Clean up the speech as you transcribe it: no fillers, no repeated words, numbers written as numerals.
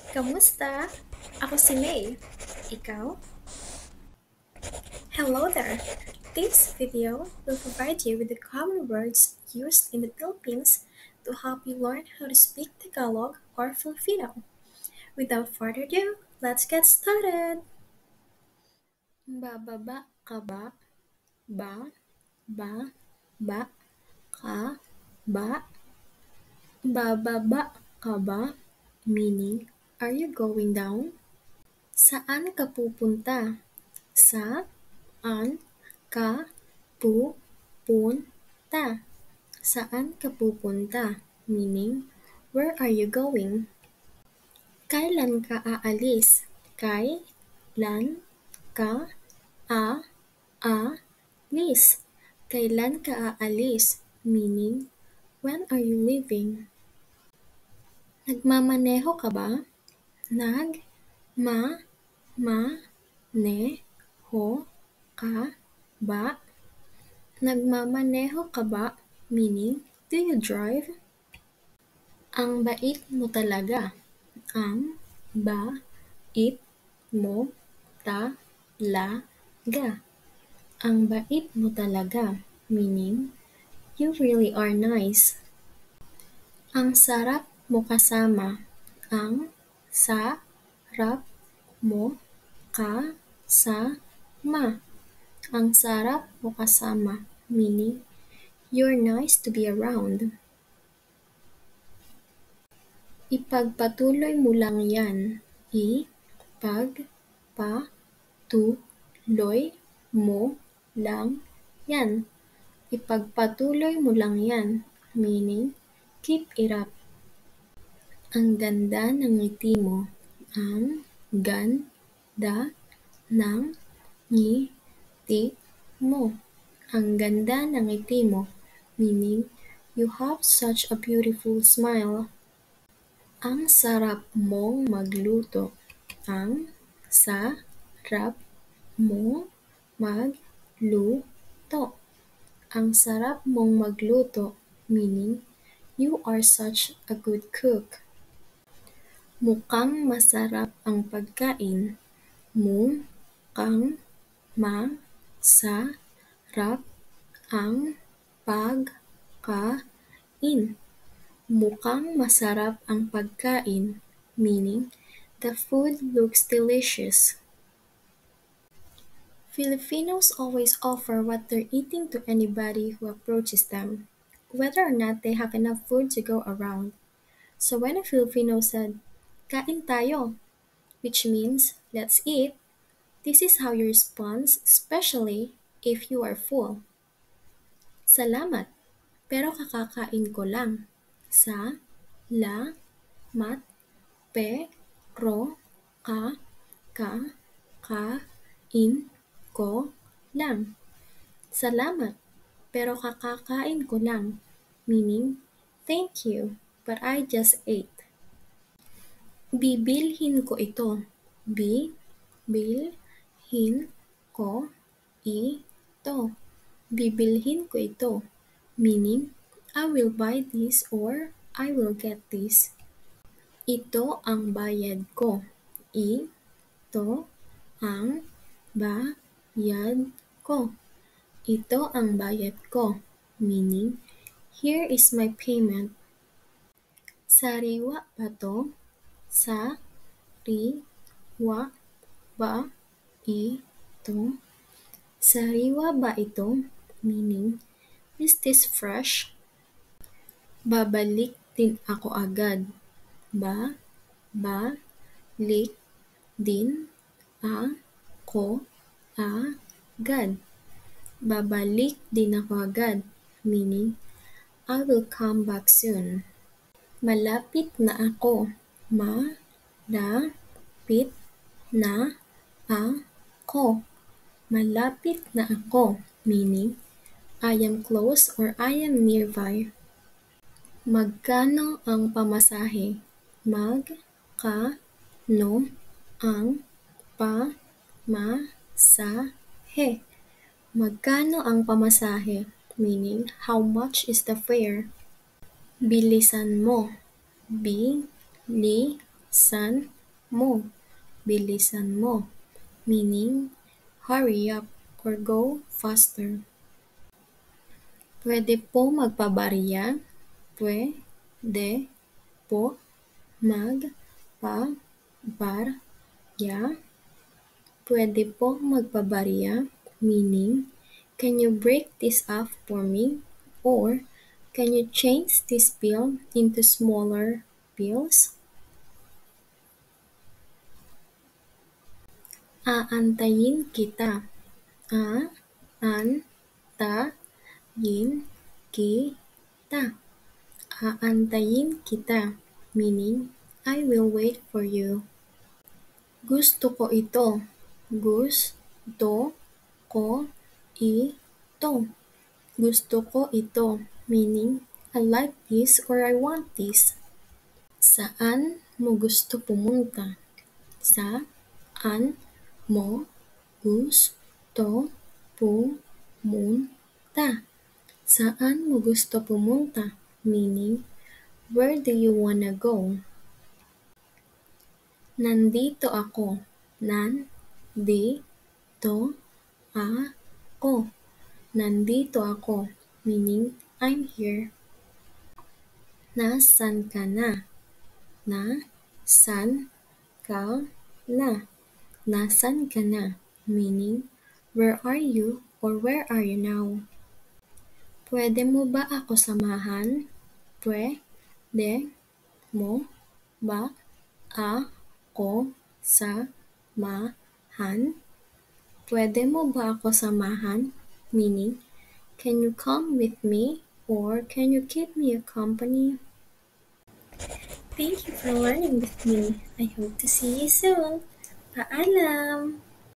Kamusta? Ako si May. Ikaw? Hello there! This video will provide you with the common words used in the Philippines to help you learn how to speak Tagalog or Filipino. Without further ado, let's get started! Bababa ka ba? Ba? Ba? Ba? Ka? Ba? Bababa ka ba? Meaning, are you going down? Saan ka pupunta? Saan ka pupunta? Saan ka pupunta? Meaning, where are you going? Kailan ka aalis? Kailan ka aalis? Kailan ka aalis? Meaning, when are you leaving? Nagmamaneho ka ba? Nagmamaneho ka ba? Nagmamaneho ka ba? Meaning, do you drive? Ang bait mo talaga. Ang bait mo talaga. Ang bait mo talaga. Meaning, you really are nice. Ang sarap mo kasama. Ang sarap mo kasama. Ang sarap mo kasama. Meaning, you're nice to be around. Ipagpatuloy mo lang yan. Ipagpatuloy mo lang yan. Ipagpatuloy mo lang yan. Meaning, keep it up. Ang ganda ng ngiti mo. Ang ganda ng ngiti mo. Ang ganda ng ngiti mo. Meaning, you have such a beautiful smile. Ang sarap mong magluto. Ang sarap mong magluto. Ang sarap mong magluto. Meaning, you are such a good cook. Mukhang masarap ang pagkain. Mukhang masarap ang pagkain. Mukhang masarap ang pagkain. Meaning, the food looks delicious. Filipinos always offer what they're eating to anybody who approaches them, whether or not they have enough food to go around. So when a Filipino said, "Kain tayo," which means, let's eat, this is how you respond, especially if you are full. Salamat, pero kakakain ko lang. Salamat, pero kakakain ko lang. Salamat, pero kakakain ko lang. Meaning, thank you, but I just ate. Bibilhin ko ito. Bibilhin ko ito. Bibilhin ko ito. Meaning, I will buy this or I will get this. Ito ang bayad ko. Ito ang bayad ko. Ito ang bayad ko. Meaning, here is my payment. Sariwa ba to? Sariwa ba ito? Sariwa ba ito? Meaning, is this fresh? Babalik din ako agad. Babalik din ako agad. Babalik din ako agad. Meaning, I will come back soon. Malapit na ako. Malapit na ako. Malapit na ako. Meaning, I am close or I am nearby. Magkano ang pamasahe? Magkano ang pamasahe? Magkano ang pamasahe? Meaning, how much is the fare? Bilisan mo. Bilisan mo, bilisan mo, meaning hurry up or go faster. Pwede po magpabarya, pwede po magpabarya, pwede po magpabarya, meaning can you break this up for me? Or can you change this bill into smaller bills? Aantayin kita. Aantayin kita. Aantayin kita, meaning I will wait for you. Gusto ko ito. Gusto ko ito. Gusto ko ito, meaning I like this or I want this. Saan mo gusto pumunta? Saan mo gusto pumunta? Saan mo gusto pumunta? Meaning, where do you wanna go? Nandito ako. Nandito ako. Nandito ako, meaning I'm here. Nasaan ka na? Nasaan ka na? Nasaan ka na? Meaning, where are you or where are you now? Pwede mo ba ako samahan? Pwede mo ba ako samahan? Pwede mo ba ako samahan? Meaning, can you come with me or can you keep me a company? Thank you for learning with me. I hope to see you soon. Paalam!